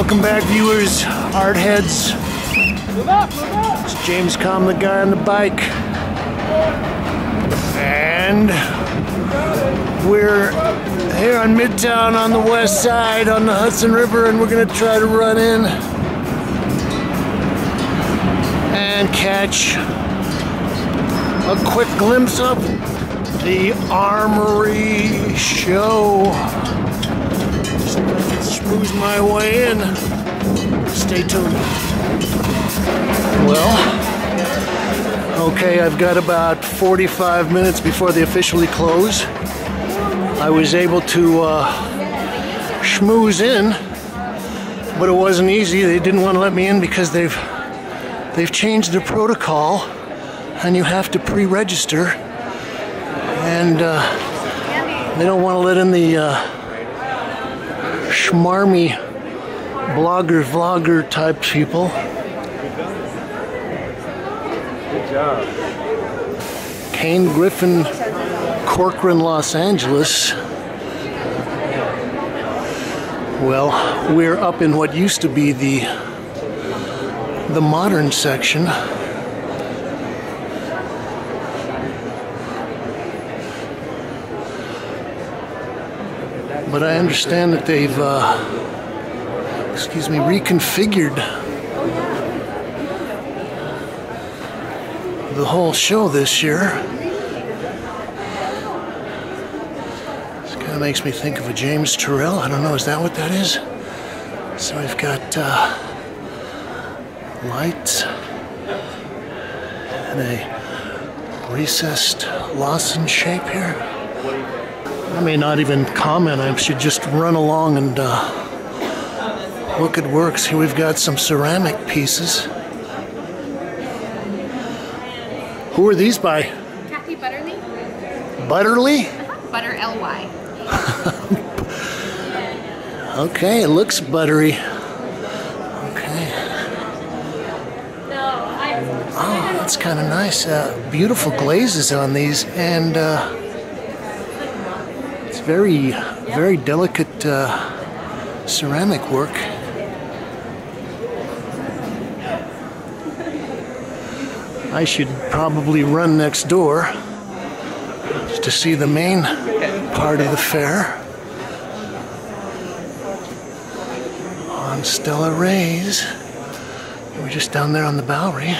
Welcome back, viewers, art heads. It's James Kalm, the guy on the bike. And we're here on Midtown on the west side on the Hudson River, and we're gonna try to run in and catch a quick glimpse of the Armory show. See if I can schmooze my way in. Stay tuned. Well, okay, I've got about 45 minutes before they officially close. I was able to schmooze in, but it wasn't easy. They didn't want to let me in because they've changed their protocol, and you have to pre-register, and they don't want to let in the schmarmy vlogger type people. Good job. Kane Griffin, Corcoran, Los Angeles. Well, we're up in what used to be the modern section. But I understand that they've, reconfigured the whole show this year. This kind of makes me think of a James Turrell. I don't know, is that what that is? So we've got lights and a recessed Lawson shape here. I may not even comment. I should just run along and look at works. Here we've got some ceramic pieces. Who are these by? Kathy Butterly. Butterly? Butter L-Y. Okay, it looks buttery. Okay. Oh, that's kind of nice. Beautiful glazes on these, and it's very, very delicate ceramic work. I should probably run next door to see the main part of the fair on Stella Rays. We're just down there on the Bowery.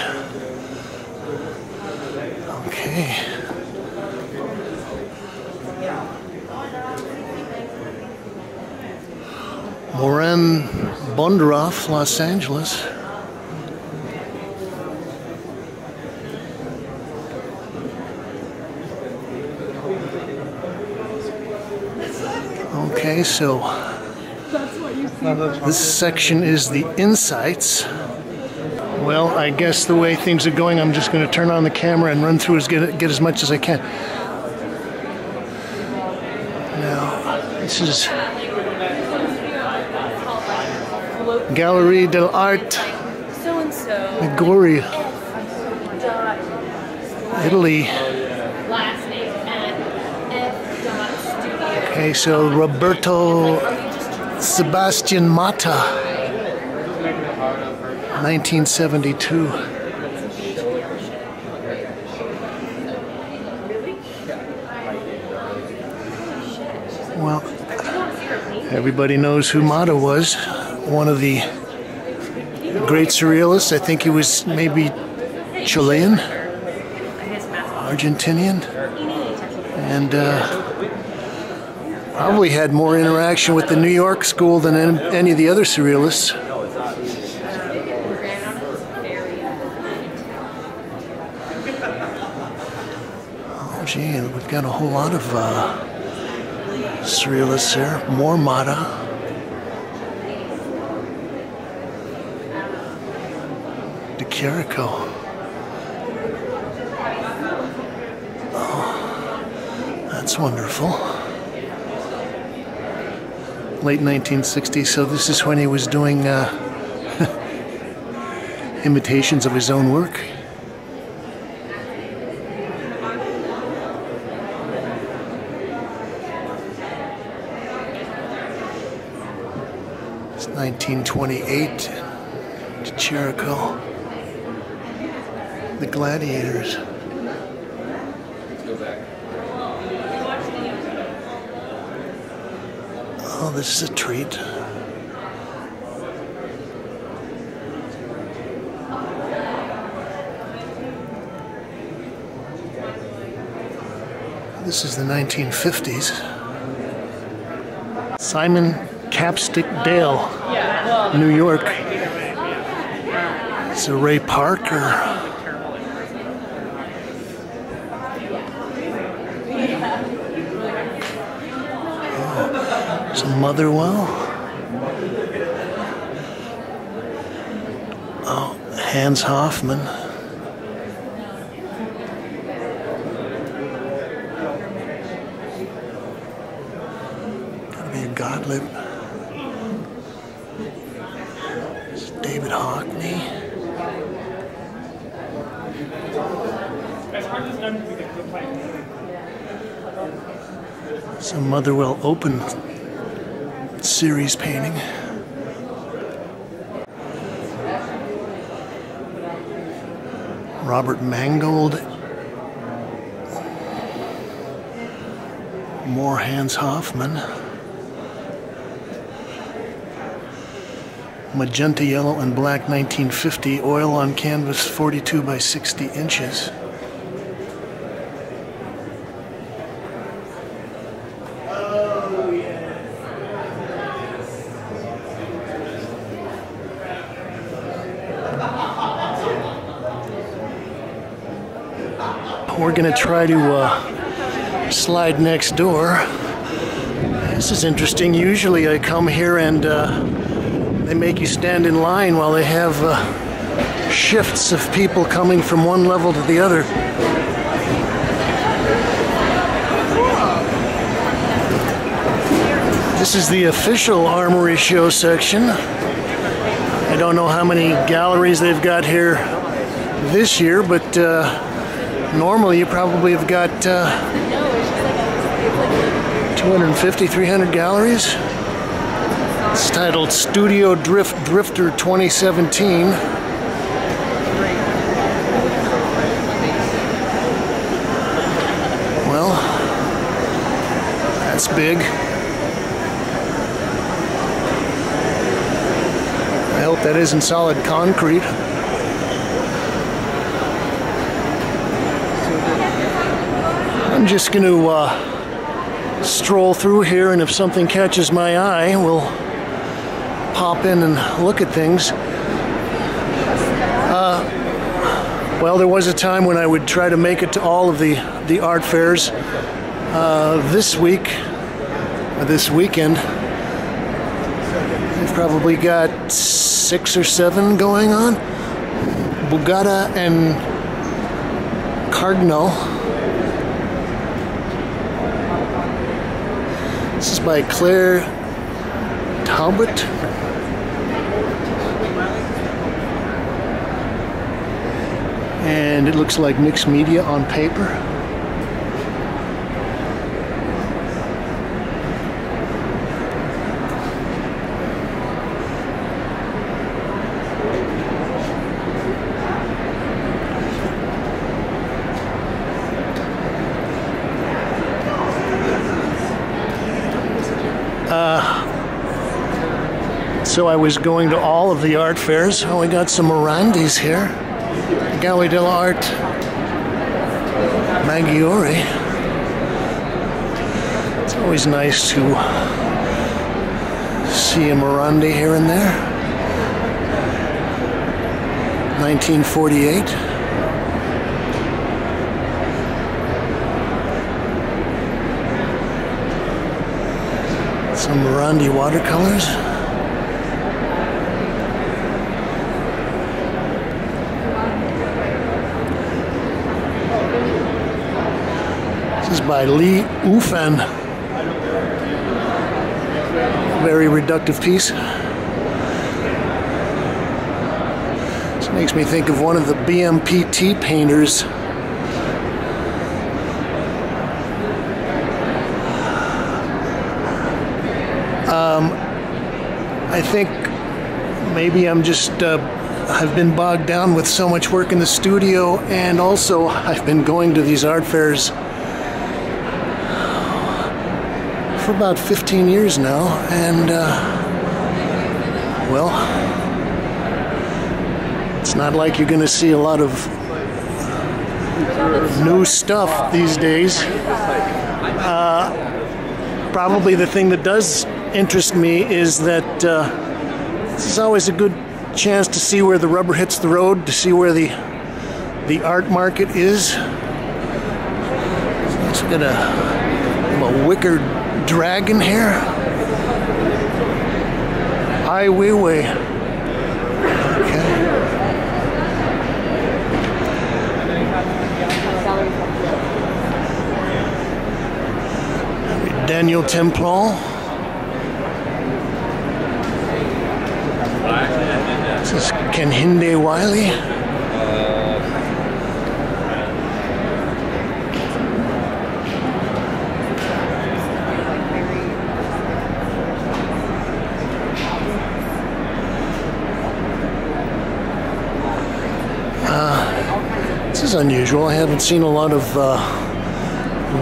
Okay. Moran Bondaroff, Los Angeles. Okay, so this section is the insights. Well, I guess the way things are going, I'm just going to turn on the camera and run through get as much as I can. Now, this is Gallery dell'Arte Liguri, Italy. Okay, so Roberto Sebastian Matta, 1972. Well, everybody knows who Matta was, one of the great surrealists. I think he was maybe Chilean, Argentinian, and probably had more interaction with the New York school than any of the other surrealists. Oh gee, we've got a whole lot of surrealists here. More Matta. De Chirico. Oh, that's wonderful. Late 1960s, so this is when he was doing imitations of his own work. 1928 to Jericho. The Gladiators. Oh, this is a treat. This is the 1950s. Simon Capstick Dale, New York. It's a Ray Parker. Oh, it's a Motherwell. Oh, Hans Hofmann. Gottlieb. It's David Hockney. It's a Motherwell Open series painting. Robert Mangold. More Hans Hofmann. Magenta yellow and black 1950, oil on canvas 42 by 60 inches. We're gonna try to slide next door. This is interesting. Usually I come here and they make you stand in line while they have shifts of people coming from one level to the other. This is the official Armory show section. I don't know how many galleries they've got here this year, but normally you probably have got 250, 300 galleries. It's titled Studio Drifter 2017. Well, that's big. I hope that isn't solid concrete. I'm just going to stroll through here, and if something catches my eye, we'll pop in and look at things. Well, there was a time when I would try to make it to all of the art fairs. This weekend, we've probably got 6 or 7 going on. Bugatti and Cardinal. This is by Claire Talbot. And it looks like mixed media on paper. So I was going to all of the art fairs. Oh, we got some Morandis here. Gallery dell'Art Maggiore. It's always nice to see a Morandi here and there. 1948. Some Morandi watercolors. This is by Lee Ufan. Very reductive piece. This makes me think of one of the BMPT painters. I think maybe I'm just, I've been bogged down with so much work in the studio, and also I've been going to these art fairs for about 15 years now, and well, it's not like you're going to see a lot of new stuff these days. Probably the thing that does interest me is that this is always a good chance to see where the rubber hits the road, to see where the art market is. So let's get a wicker dragon here. Ai Weiwei. Okay. Daniel Templon. This is Kenhinde Wiley. This is unusual. I haven't seen a lot of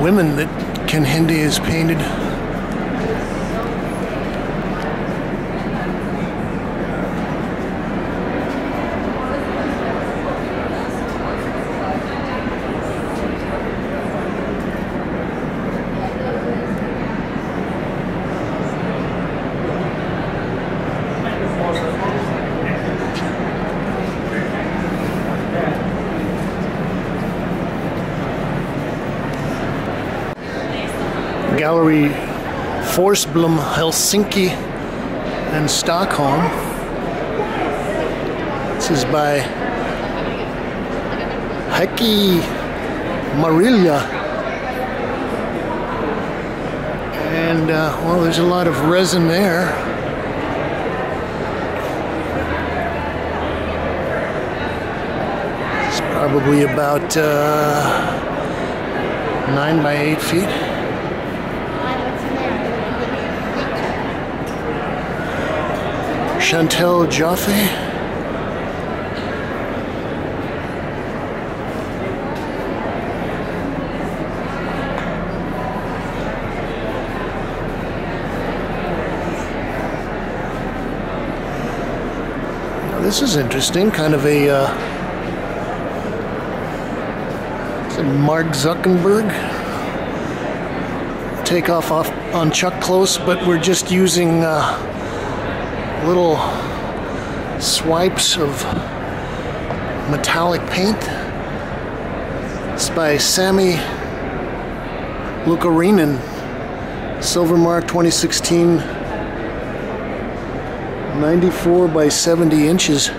women that Kenhinde has painted. Gallery Forsblom, Helsinki and Stockholm. This is by Heikki Marilla. And well, there's a lot of resin there. It's probably about 9 by 8 feet. Chantal Jaffe. Now this is interesting, kind of a it's a Mark Zuckerberg takeoff off on Chuck Close, but we're just using little swipes of metallic paint. It's by Sami Lukarinen, Silvermark 2016, 94 by 70 inches.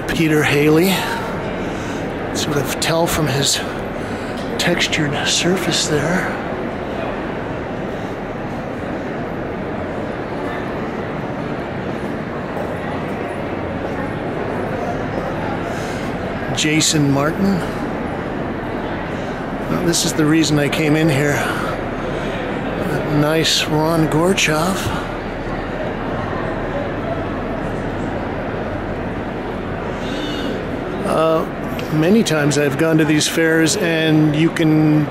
Peter Haley. Sort of tell from his textured surface there. Jason Martin. Well, this is the reason I came in here. Nice Ron Gorchov. Many times I've gone to these fairs, and you can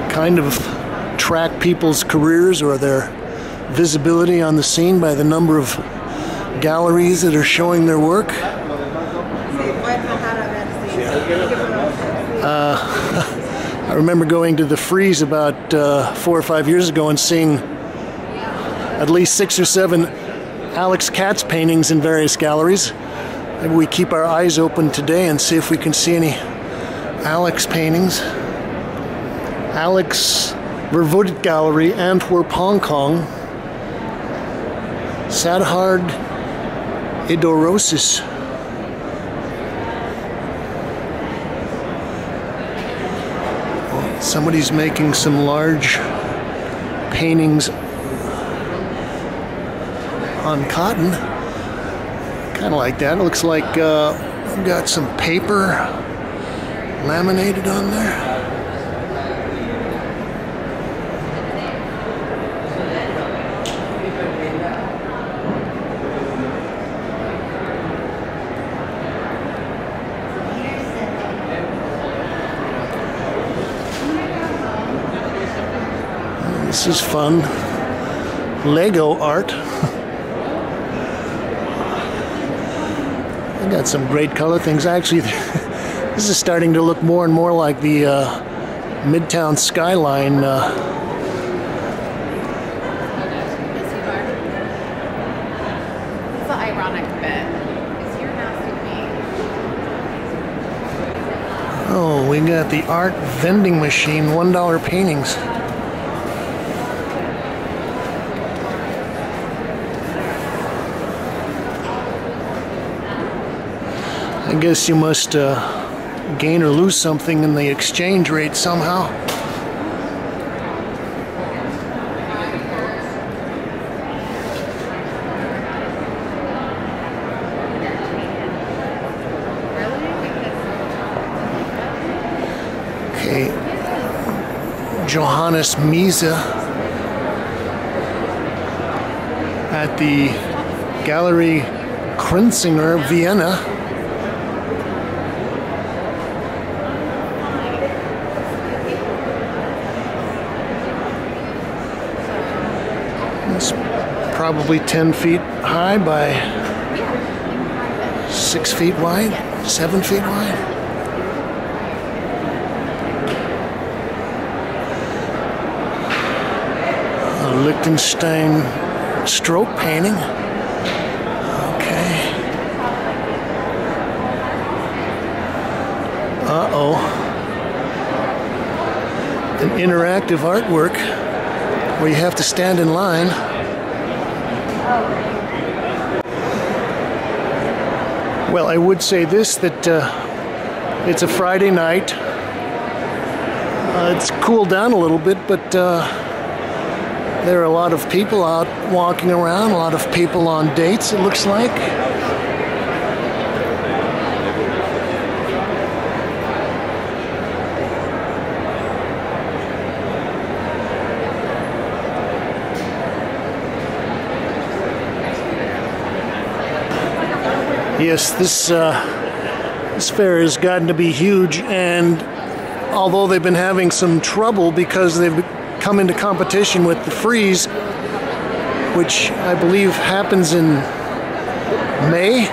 kind of track people's careers or their visibility on the scene by the number of galleries that are showing their work. I remember going to the Frieze about 4 or 5 years ago and seeing at least 6 or 7 Alex Katz paintings in various galleries. Maybe we keep our eyes open today and see if we can see any Alex paintings. Alex Verwoerd Gallery, Antwerp, Hong Kong. Sadhard Idorosis. Somebody's making some large paintings on cotton. Kind of like that. It looks like I've got some paper laminated on there. This is fun. Lego art. I got some great color things. Actually, this is starting to look more and more like the Midtown skyline. It's the ironic bit. Is your nasty me? Oh, we got the art vending machine, $1 paintings. I guess you must gain or lose something in the exchange rate somehow. Okay, Johannes Miese at the Gallery Krinzinger, Vienna. Probably 10 feet high by 6 feet wide, 7 feet wide. A Liechtenstein stroke painting. Okay. Uh-oh. An interactive artwork where you have to stand in line. Well, I would say this, that it's a Friday night. It's cooled down a little bit, but there are a lot of people out walking around, a lot of people on dates, it looks like. Yes, this fair has gotten to be huge, and although they've been having some trouble because they've come into competition with the freeze, which I believe happens in May,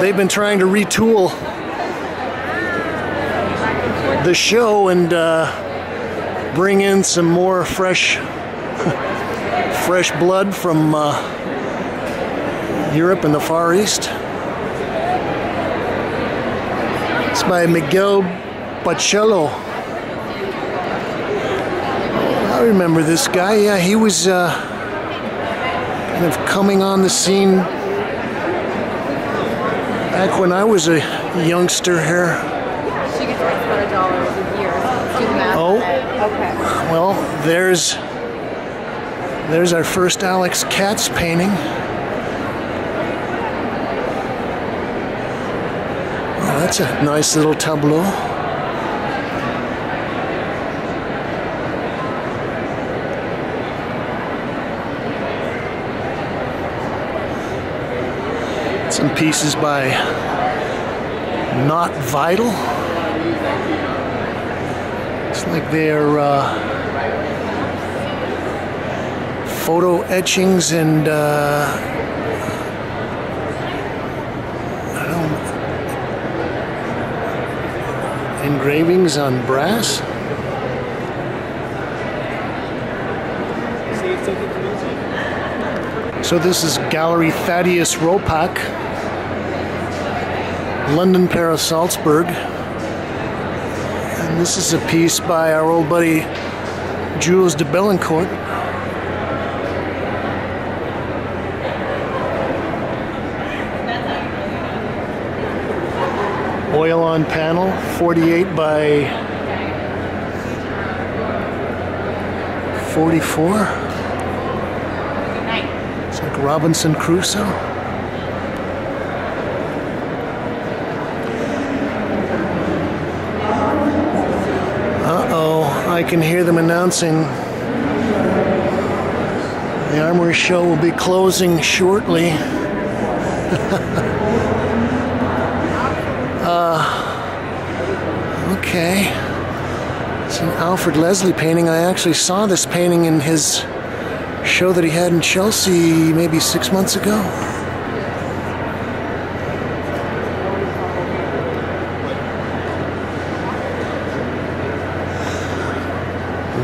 they've been trying to retool the show and bring in some more fresh blood from Europe and the Far East. It's by Miguel Bacello. I remember this guy. Yeah, he was kind of coming on the scene back when I was a youngster here. She gets about $1 a year. Do the math. Oh, okay. Well, there's our first Alex Katz painting. That's a nice little tableau. Some pieces by Not Vital. It's like they're photo etchings and engravings on brass. So this is Gallery Thaddeus Ropak, London, Paris, Salzburg. And this is a piece by our old buddy Jules de Bellancourt. Oil on panel, 48 by 44. It's like Robinson Crusoe. can hear them announcing the Armory show will be closing shortly. Okay. It's an Alfred Leslie painting. I actually saw this painting in his show that he had in Chelsea maybe 6 months ago.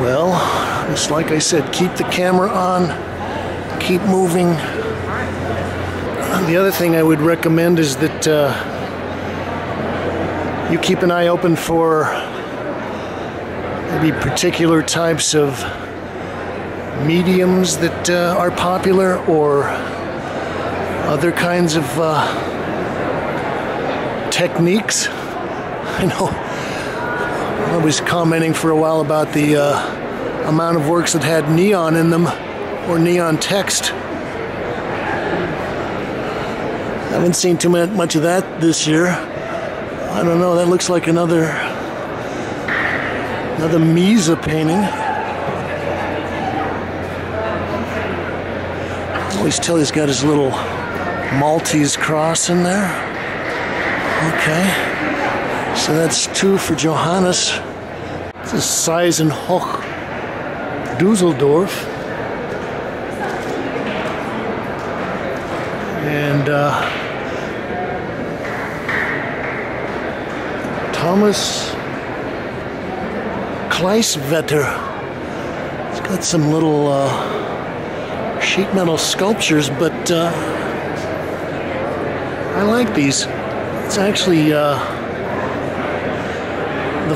Well, just like I said, keep the camera on, keep moving. The other thing I would recommend is that you keep an eye open for maybe particular types of mediums that are popular, or other kinds of techniques. I know I was commenting for a while about the amount of works that had neon in them, or neon text. I haven't seen too much of that this year. I don't know, that looks like another Misa painting. I always tell he's got his little Maltese cross in there. Okay, so that's 2 for Johannes. This is Sies Höke, Düsseldorf. And Thomas Kiesewetter. It's got some little sheet metal sculptures, but I like these. It's actually the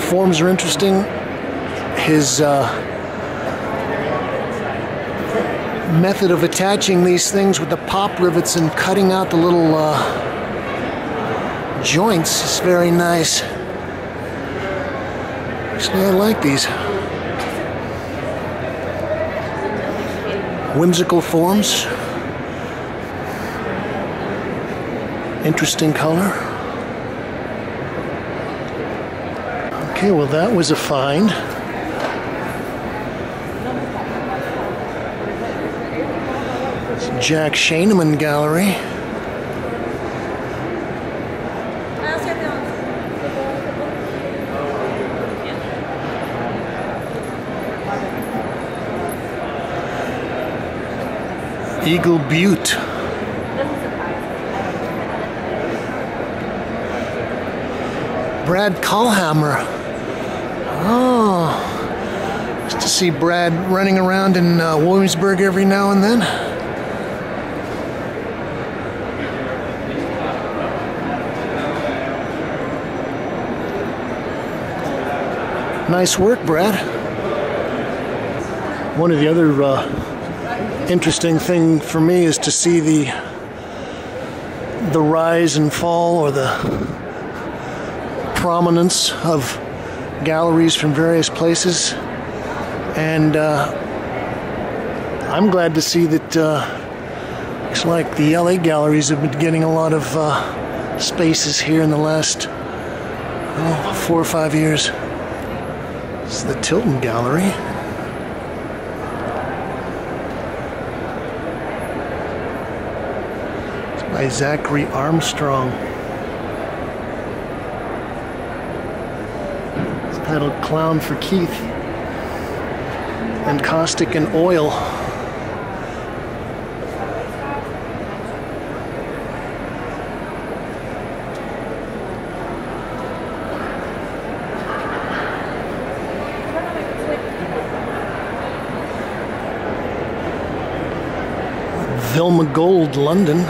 forms are interesting. His method of attaching these things with the pop rivets and cutting out the little joints is very nice. Actually, I like these. Whimsical forms. Interesting color. Okay, well that was a find. It's Jack Shainman Gallery. Eagle Butte. Brad Kahlhamer. Oh, just to see Brad running around in Williamsburg every now and then. Nice work, Brad. One of the other interesting thing for me is to see the rise and fall, or the prominence of galleries from various places, and I'm glad to see that looks like the LA galleries have been getting a lot of spaces here in the last 4 or 5 years. This is the Tilton Gallery. By Zachary Armstrong. It's titled Clown for Keith, and Caustic and Oil. Vilma Gold, London.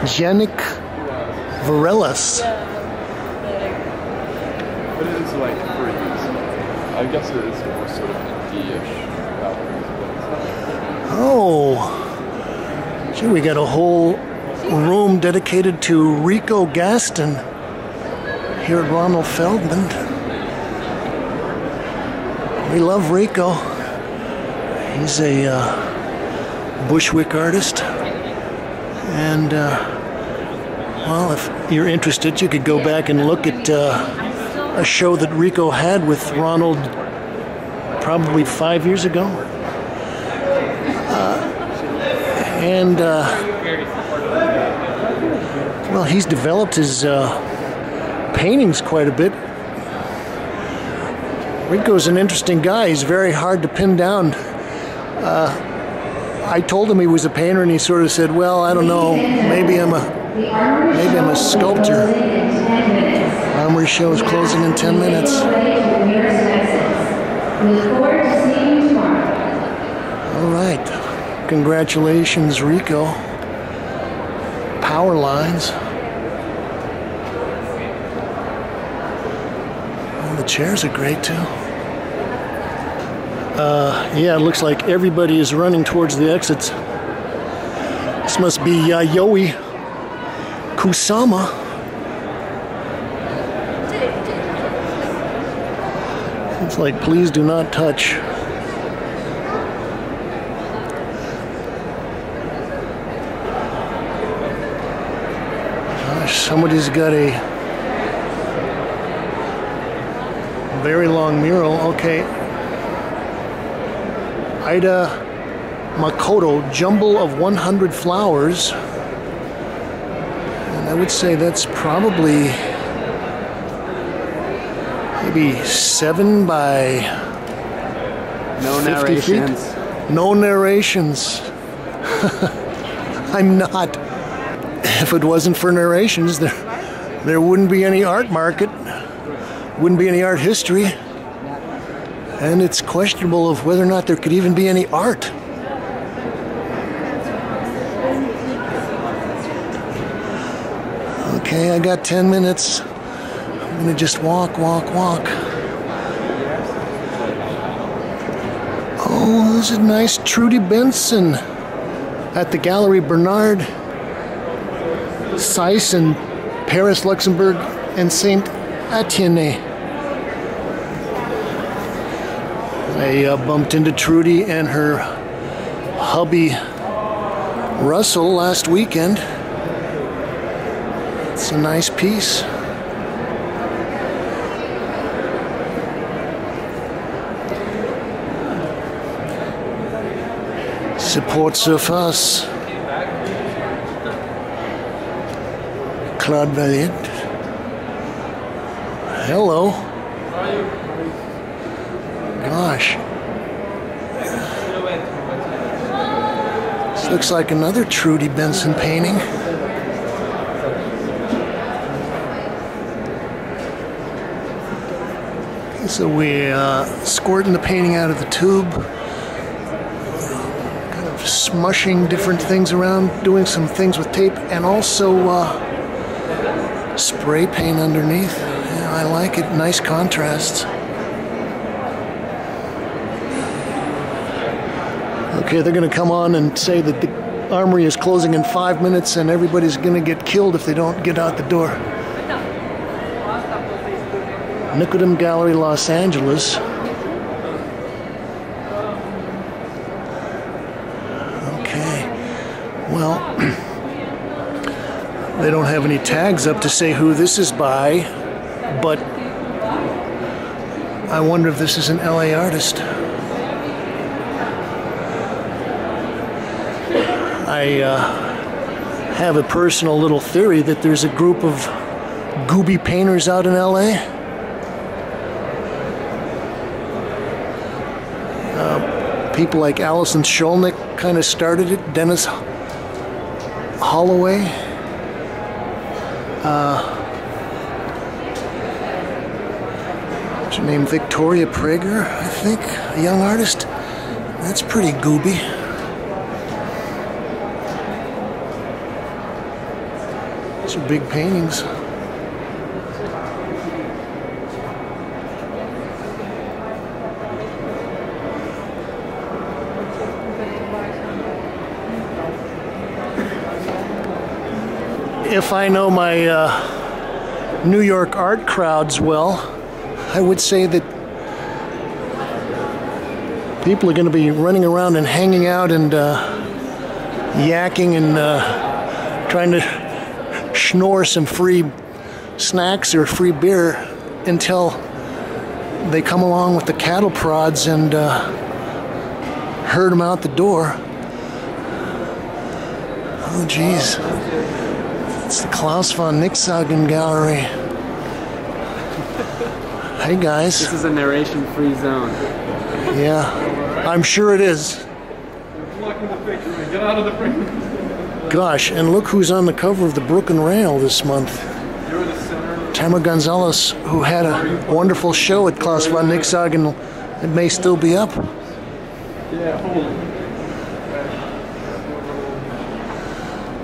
Janik Varelis. But it is like freeze. I guess it is more sort of indie-ish galleries. Oh, gee, we got a whole room dedicated to Rico Gatson. here at Ronald Feldman. We love Rico. He's a Bushwick artist. And, well, if you're interested, you could go back and look at a show that Rico had with Ronald probably 5 years ago. Well, he's developed his paintings quite a bit. Rico's an interesting guy. He's very hard to pin down. I told him he was a painter, and he sort of said, "Well, I don't know. Maybe I'm a sculptor." Armory show is closing in 10 minutes. All right. Congratulations, Rico. Power lines. Oh, the chairs are great too. Yeah, it looks like everybody is running towards the exits. This must be Yayoi Kusama. It's like, please do not touch. Gosh, somebody's got a very long mural. Okay. Ida Makoto, Jumble of 100 Flowers. And I would say that's probably maybe 7 by No 50 narrations. feet. No narrations. I'm not. If it wasn't for narrations, there wouldn't be any art market, wouldn't be any art history. And it's questionable of whether or not there could even be any art. Okay, I got 10 minutes. I'm gonna just walk. Oh, this is nice. Trudy Benson at the Gallery Bernard. Sies in Paris, Luxembourg, and Saint Etienne. I bumped into Trudy and her hubby Russell last weekend. It's a nice piece. Support surface. Claude Valiant. Hello. Gosh. This looks like another Trudy Benson painting. So we're squirting the painting out of the tube, kind of smushing different things around, doing some things with tape, and also spray paint underneath. Yeah, I like it. Nice contrasts. Okay, they're going to come on and say that the Armory is closing in 5 minutes and everybody's going to get killed if they don't get out the door. Nicodem Gallery, Los Angeles. Okay, well, they don't have any tags up to say who this is by, but I wonder if this is an LA artist. I have a personal little theory that there's a group of gooby painters out in LA. People like Allison Sholnick kind of started it. Dennis Holloway. What's her name? Victoria Prager, I think, a young artist. That's pretty gooby. These are big paintings. If I know my New York art crowds well, I would say that people are going to be running around and hanging out and yakking and trying to schnorr some free snacks or free beer until they come along with the cattle prods and herd them out the door. Oh, geez. It's the Klaus von Nixhagen Gallery. Hey, guys. This is a narration-free zone. Yeah, I'm sure it is. Get out of the frame. Gosh, and look who's on the cover of the Broken Rail this month. Tamara Gonzalez, who had a wonderful show at Klaus von Nixhagen. It may still be up. Yeah, hold on.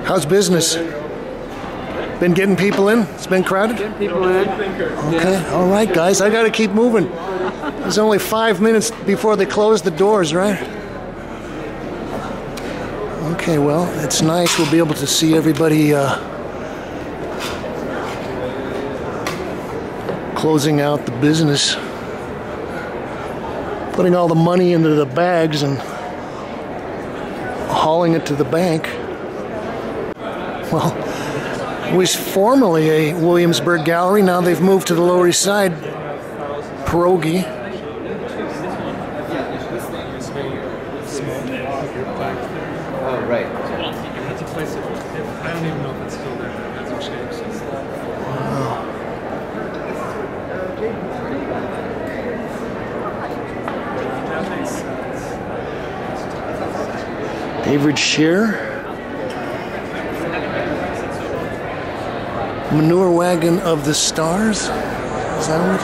How's business? Been getting people in? It's been crowded? Getting people in. Okay, all right, guys, I gotta keep moving. There's only 5 minutes before they close the doors, right? Okay, well, it's nice. We'll be able to see everybody closing out the business, putting all the money into the bags and hauling it to the bank. Well, it was formerly a Williamsburg gallery. Now they've moved to the Lower East Side, pierogi. Oh, right. That's a place that, I don't even know if it's still there. That's what changed. That makes sense. David Shear. Manure Wagon of the Stars. Is that what?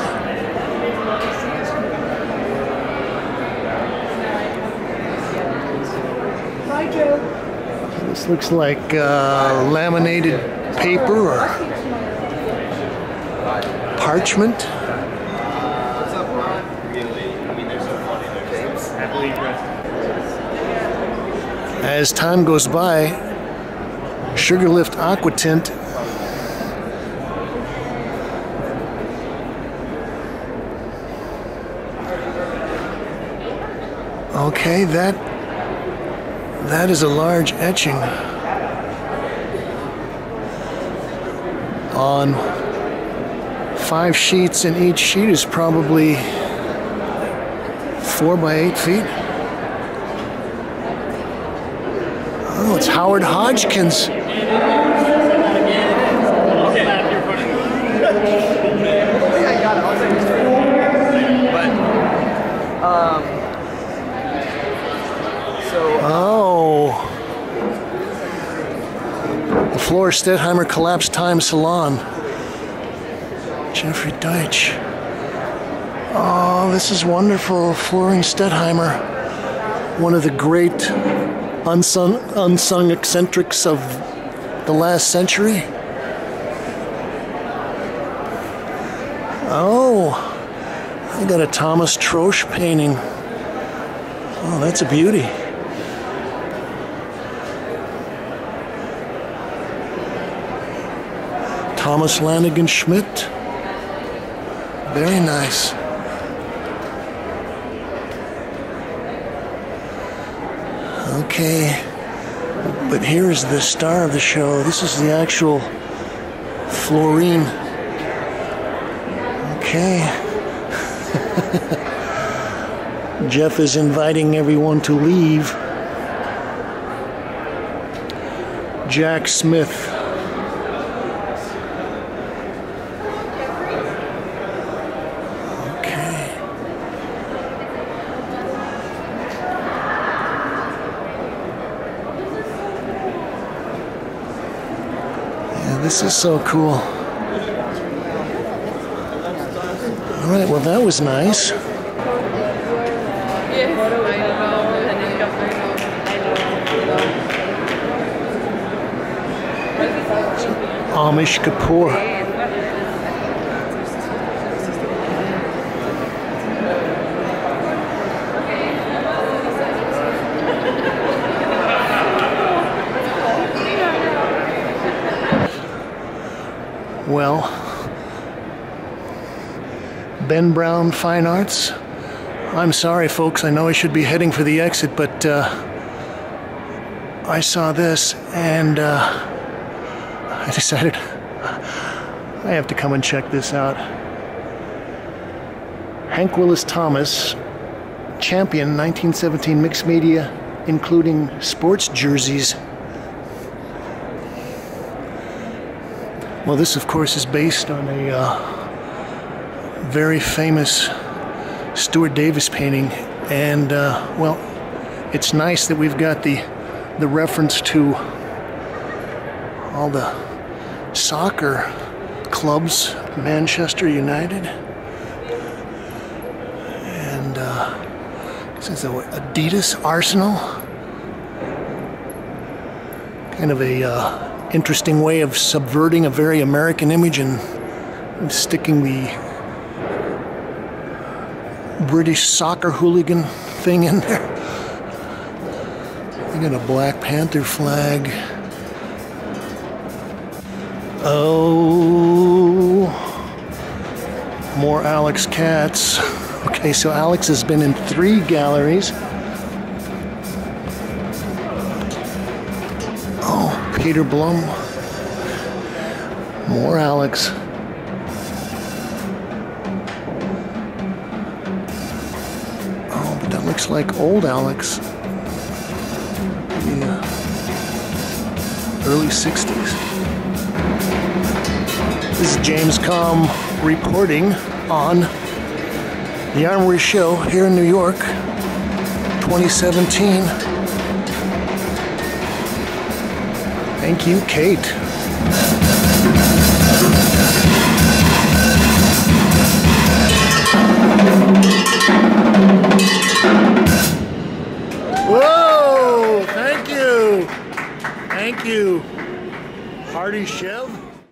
This looks like laminated paper or parchment. As time goes by, Sugarlift Aqua Tint okay, that is a large etching on 5 sheets, and each sheet is probably 4 by 8 feet. Oh, it's Howard Hodgkins. Oh, the Flora Stettheimer Collapsed Time Salon. Jeffrey Deitch. Oh, this is wonderful. Florine Stettheimer, one of the great unsung eccentrics of the last century. Oh, I got a Thomas Troche painting. Oh, that's a beauty. Thomas Lanigan Schmidt. Very nice. Okay, but here's the star of the show. This is the actual Florine. Okay. Jeff is inviting everyone to leave. Jack Smith. This is so cool. All right, well, that was nice. Amish Kapoor. Well, Ben Brown Fine Arts. I'm sorry, folks. I know I should be heading for the exit, but I saw this and I decided I have to come and check this out. Hank Willis Thomas, champion 1917 mixed media, including sports jerseys. Well, this, of course, is based on a very famous Stuart Davis painting, and well, it's nice that we've got the reference to all the soccer clubs, Manchester United, and this is Adidas Arsenal. Kind of a interesting way of subverting a very American image and sticking the British soccer hooligan thing in there. We got a Black Panther flag. Oh, more Alex Katz. Okay, so Alex has been in 3 galleries. Oh, Peter Blum. More Alex. Oh, but that looks like old Alex. Yeah. Early 60s. This is James Kalm reporting on the Armory show here in New York, 2017. Thank you, Kate. Whoa! Thank you. Thank you. Hardy Chev.